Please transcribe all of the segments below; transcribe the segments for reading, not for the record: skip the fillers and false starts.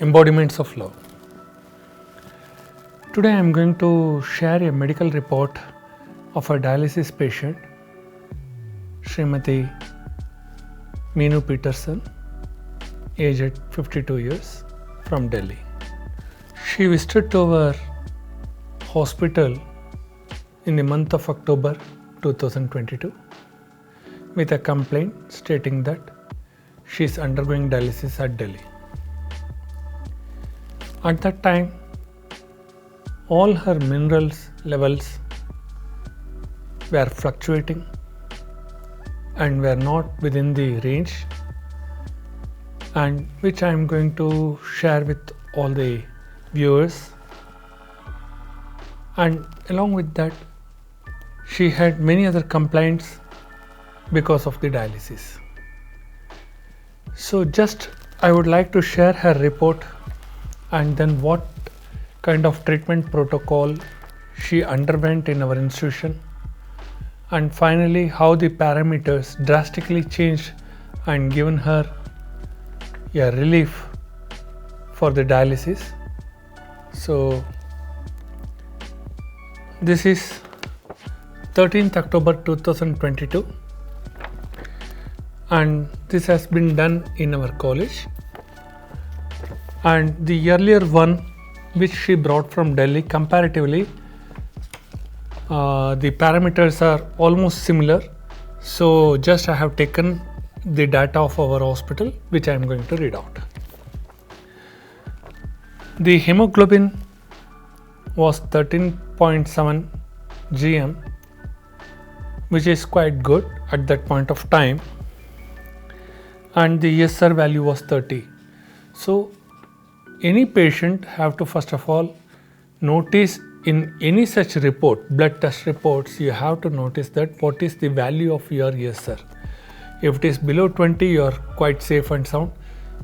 embodiments of love. Today I am going to share a medical report of a dialysis patient, Srimati Meenu Peterson, aged 52 years, from Delhi. She visited to our hospital in the month of October 2022 with a complaint stating that she is undergoing dialysis at Delhi. At that time, all her minerals levels were fluctuating and were not within the range, and which I am going to share with all the viewers. And along with that, she had many other complaints because of the dialysis. So just I would like to share her report and then what kind of treatment protocol she underwent in our institution, and finally how the parameters drastically changed and given her a relief for the dialysis. So this is 13th October 2022 and this has been done in our college, and the earlier one which she brought from Delhi, comparatively the parameters are almost similar. So just I have taken the data of our hospital which I am going to read out. The hemoglobin was 13.7 gm, which is quite good at that point of time, and the ESR value was 30. So any patient have to first of all notice in any such report, blood test reports, you have to notice that what is the value of your ESR. If it is below 20, you are quite safe and sound.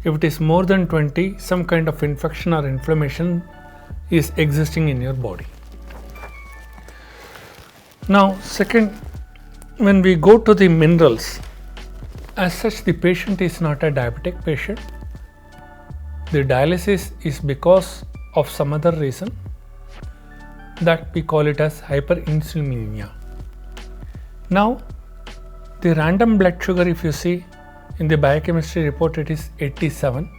If it is more than 20, some kind of infection or inflammation is existing in your body. Now second, when we go to the minerals, as such the patient is not a diabetic patient. The dialysis is because of some other reason that we call it as hyperinsulinemia. Now the random blood sugar, if you see in the biochemistry report, it is 87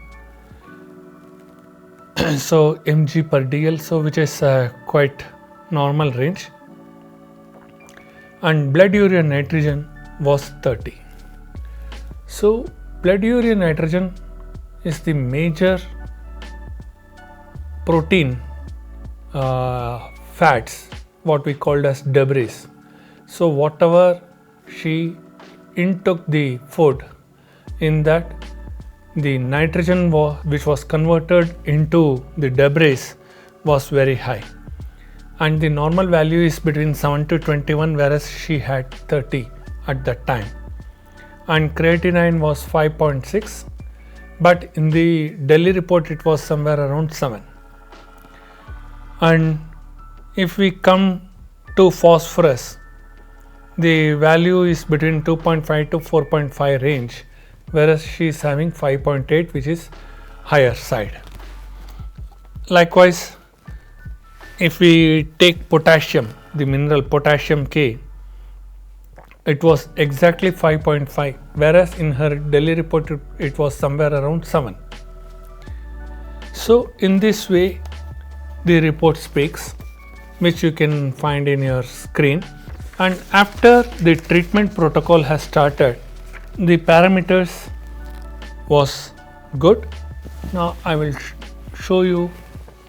so mg per dl, so which is quite normal range, and blood urea nitrogen was 30. So blood urea nitrogen is the major protein fats, what we called as debris. So whatever she intook the food, in that the nitrogen which was converted into the debris was very high, and the normal value is between 7 to 21, whereas she had 30 at that time, and creatinine was 5.6, but in the Delhi report it was somewhere around 7. And if we come to phosphorus, the value is between 2.5 to 4.5 range, whereas she is having 5.8, which is higher side. Likewise, if we take potassium, the mineral potassium K, it was exactly 5.5, whereas in her Delhi report it was somewhere around 7. So in this way the report speaks, which you can find in your screen. And after the treatment protocol has started, the parameters was good. Now I will show you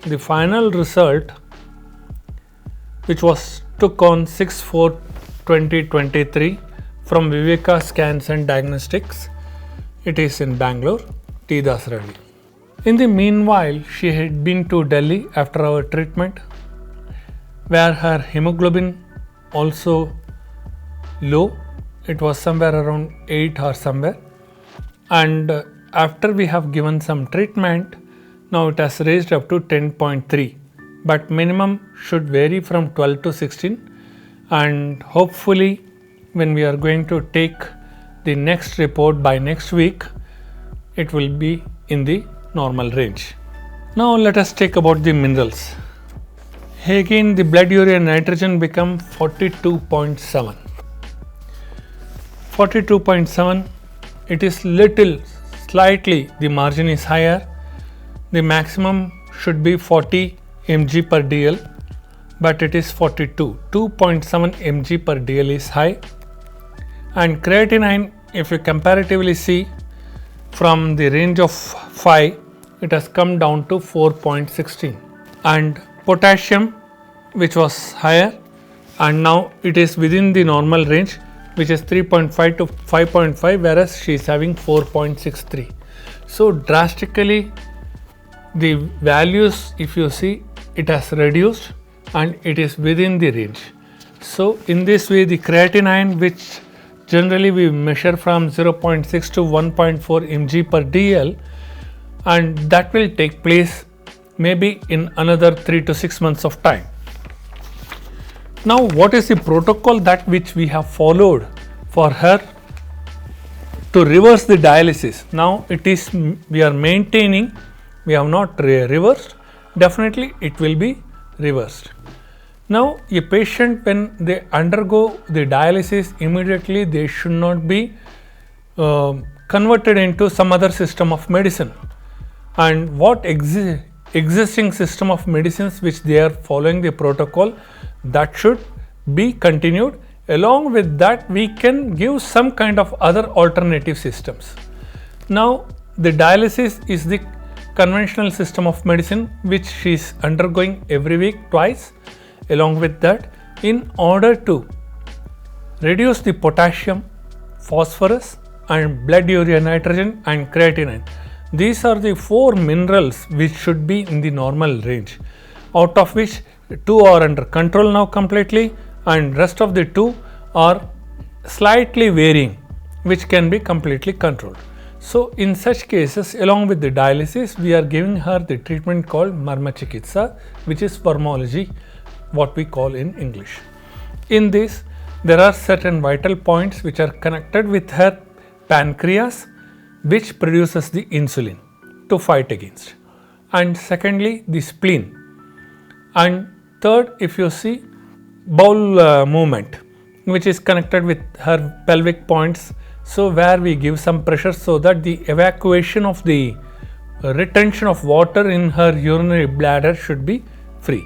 the final result, which was took on 6/4/2023 from Viveka Scans and Diagnostics. It is in Bangalore, T. Dasaralli. In the meanwhile, she had been to Delhi after our treatment, where her hemoglobin also low. It was somewhere around 8 or somewhere, and after we have given some treatment, now it has raised up to 10.3, but minimum should vary from 12 to 16, and hopefully when we are going to take the next report by next week, it will be in the normal range. Now let us take about the minerals. Again, the blood urea nitrogen become 42.7. 42.7, it is little, slightly, the margin is higher. The maximum should be 40 mg per dl, but it is 42. 2.7 mg per dl is high. And creatinine, if you comparatively see, from the range of 5, it has come down to 4.16. And potassium, which was higher, and now it is within the normal range, which is 3.5 to 5.5, whereas she is having 4.63. So drastically the values, if you see, it has reduced and it is within the range. So in this way, the creatinine, which generally we measure from 0.6 to 1.4 mg per dl, and that will take place maybe in another 3 to 6 months of time. Now what is the protocol that which we have followed for her to reverse the dialysis? Now it is, we are maintaining, we have not reversed, definitely it will be reversed. Now a patient, when they undergo the dialysis, immediately they should not be converted into some other system of medicine. And what existing system of medicines which they are following the protocol, that should be continued. Along with that, we can give some kind of other alternative systems. Now the dialysis is the conventional system of medicine which she is undergoing every week, twice. Along with that, in order to reduce the potassium, phosphorus and blood urea nitrogen and creatinine, these are the 4 minerals which should be in the normal range, out of which 2 are under control now completely, and rest of the 2 are slightly varying, which can be completely controlled. So in such cases, along with the dialysis, we are giving her the treatment called Marma Chikitsa, which is spermology, what we call in English. In this, there are certain vital points which are connected with her pancreas, which produces the insulin to fight against, and secondly the spleen, and third, if you see, bowel movement, which is connected with her pelvic points, so where we give some pressure so that the evacuation of the retention of water in her urinary bladder should be free.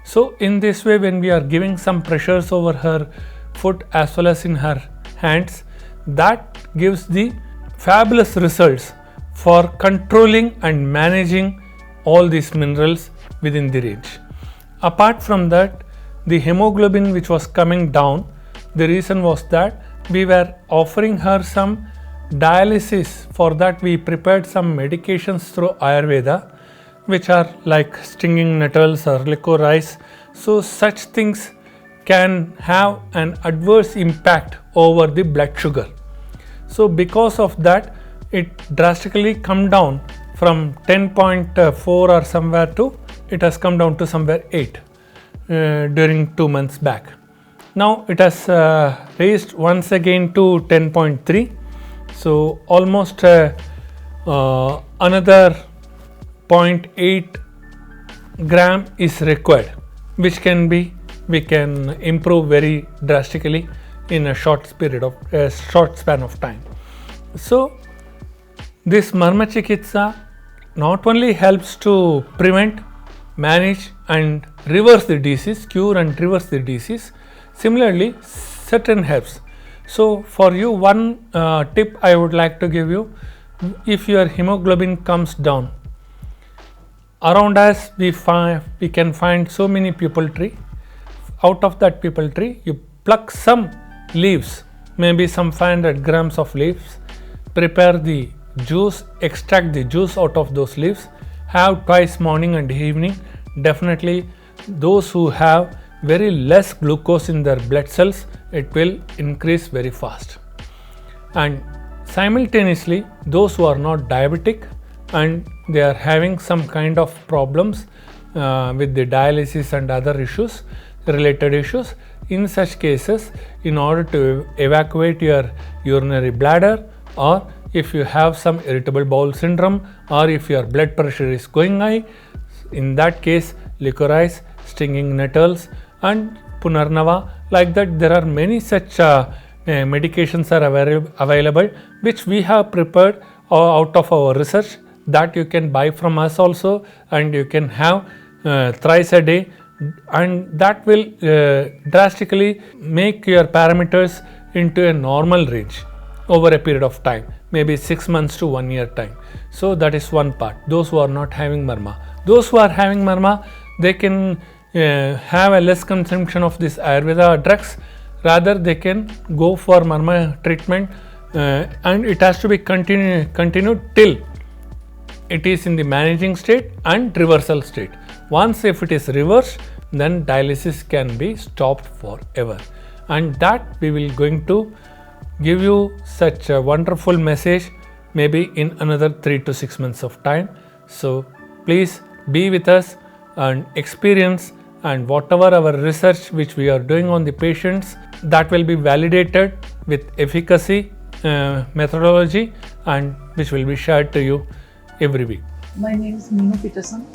So in this way, when we are giving some pressures over her foot as well as in her hands, that gives the fabulous results for controlling and managing all these minerals within the range. Apart from that, the hemoglobin which was coming down, the reason was that we were offering her some dialysis. For that, we prepared some medications through Ayurveda, which are like stinging nettles or licorice. So such things can have an adverse impact over the blood sugar. So because of that, it drastically come down from 10.4 or somewhere to, it has come down to somewhere 8 during 2 months back. Now it has raised once again to 10.3. So almost another 0.8 gram is required, which can be, we can improve very drastically in a short span of time. So this Marma Chikitsa not only helps to prevent, manage and reverse the disease, cure and reverse the disease, similarly certain herbs. So for you, one tip I would like to give you: if your hemoglobin comes down, around us we can find so many peepal tree. Out of that peepal tree, you pluck some leaves, maybe some 500 grams of leaves, prepare the juice, extract the juice out of those leaves, have twice morning and evening. Definitely those who have very less glucose in their blood cells, it will increase very fast. And simultaneously, those who are not diabetic and they are having some kind of problems with the dialysis and other issues, related issues, in such cases, in order to evacuate your urinary bladder or if you have some irritable bowel syndrome or if your blood pressure is going high. In that case, licorice, stinging nettles and Punarnava, like that there are many such medications are available which we have prepared out of our research, that you can buy from us also, and you can have thrice a day, and that will drastically make your parameters into a normal range over a period of time, maybe 6 months to 1 year time. So that is one part. Those who are not having marma, those who are having marma, they can have a less consumption of this Ayurveda drugs, rather they can go for marma treatment, and it has to be continued till it is in the managing state and reversal state. Once if it is reversed, then dialysis can be stopped forever, and that we will going to give you such a wonderful message maybe in another 3 to 6 months of time. So please be with us and experience, and whatever our research which we are doing on the patients, that will be validated with efficacy methodology, and which will be shared to you every week. My name is Meenu Peterson.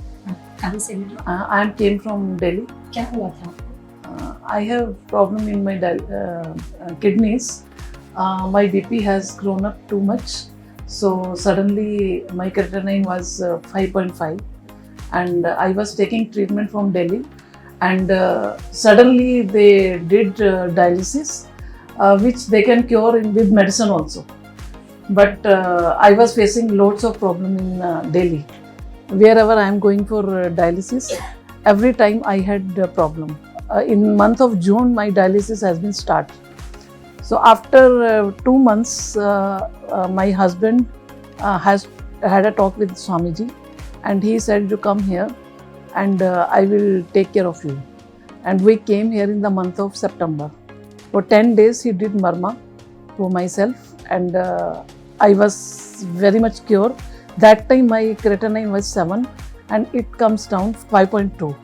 कहाँ से मिले? I came from Delhi. क्या हुआ था आपको? I have problem in my kidneys. My BP has grown up too much. So suddenly my creatinine was 5.5, and I was taking treatment from Delhi, and suddenly they did dialysis, which they can cure with medicine also. But I was facing lots of problem in Delhi. Wherever I am going for dialysis, every time I had a problem. In month of June, my dialysis has been started. So after 2 months, my husband has had a talk with Swamiji, and he said, "You come here, and I will take care of you." And we came here in the month of September. For 10 days, he did marma for myself, and I was very much cured. That time my creatinine was 7, and it comes down 5.2.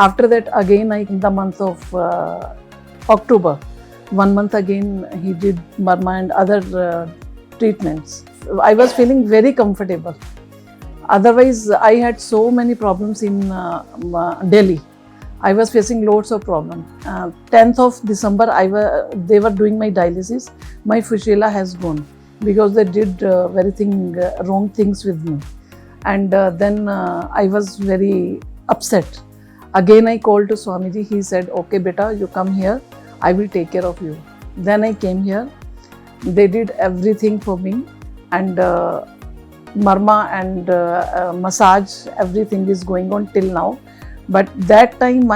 After that, again, in the month of October, 1 month again, he did marma and other treatments. I was feeling very comfortable. Otherwise, I had so many problems in Delhi. I was facing loads of problems. 10th of December, they were doing my dialysis. My fistula has gone because they did wrong things with me. And then I was very upset. Again, I called to Swamiji. He said, "Okay, beta, you come here. I will take care of you." Then I came here. They did everything for me, and marma and massage, everything is going on till now. But that time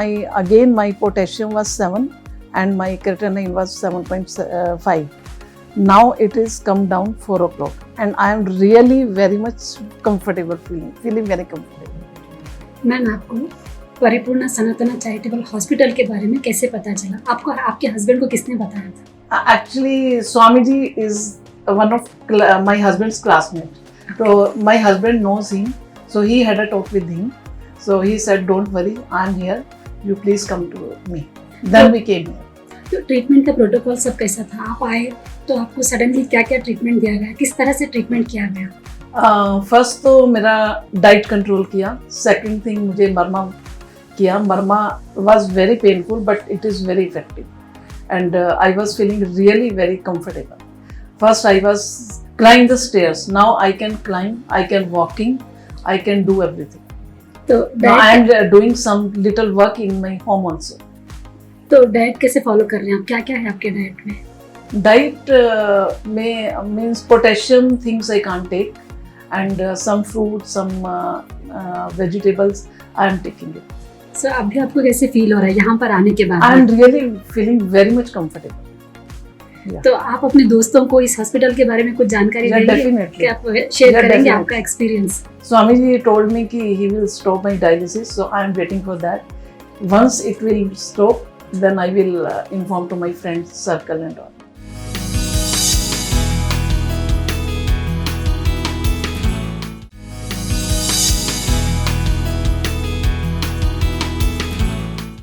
my potassium was 7 and my creatinine was 7.5. Now it is come down 4 o'clock, and I am really very much comfortable, feeling very comfortable. Ma'am, आपको परिपूर्णा सनातना charitable hospital के बारे में कैसे पता चला? आपको आपके husband को किसने बताया था? Actually, Swamiji is one of my husband's classmate. So my husband knows him, so he had a talk with him. So he said, "Don't worry, I'm here. You please come to me." Then we came here. तो treatment का protocol सब कैसा था? आप आए तो आपको suddenly क्या क्या ट्रीटमेंट दिया गया? किस तरह से ट्रीटमेंट किया गया? फर्स्ट तो मेरा डाइट कंट्रोल किया. सेकंड थिंग, मुझे मरमा किया. Marma was very painful, but it is very effective, and I was feeling really very comfortable. First I was climb the stairs. Now I can climb, I can walking, I can do everything. तो I am doing some little work in my home also. तो diet कैसे follow कर रहे हैं आप? क्या क्या है आपके डाइट में? डाइट में means potassium things I can't take, and some fruit, some vegetables I am taking it. So अभी आपको कैसे फील हो रहा है यहाँ पर आने के बाद? I am really feeling very much comfortable. तो आप अपने दोस्तों को इस हॉस्पिटल के बारे में कुछ जानकारी देंगे कि आप शेयर करेंगे आपका एक्सपीरियंस? Swamiji told me कि he will stop my dialysis, so I am waiting for that. Once it will stop, then I will inform to my friends circle and all.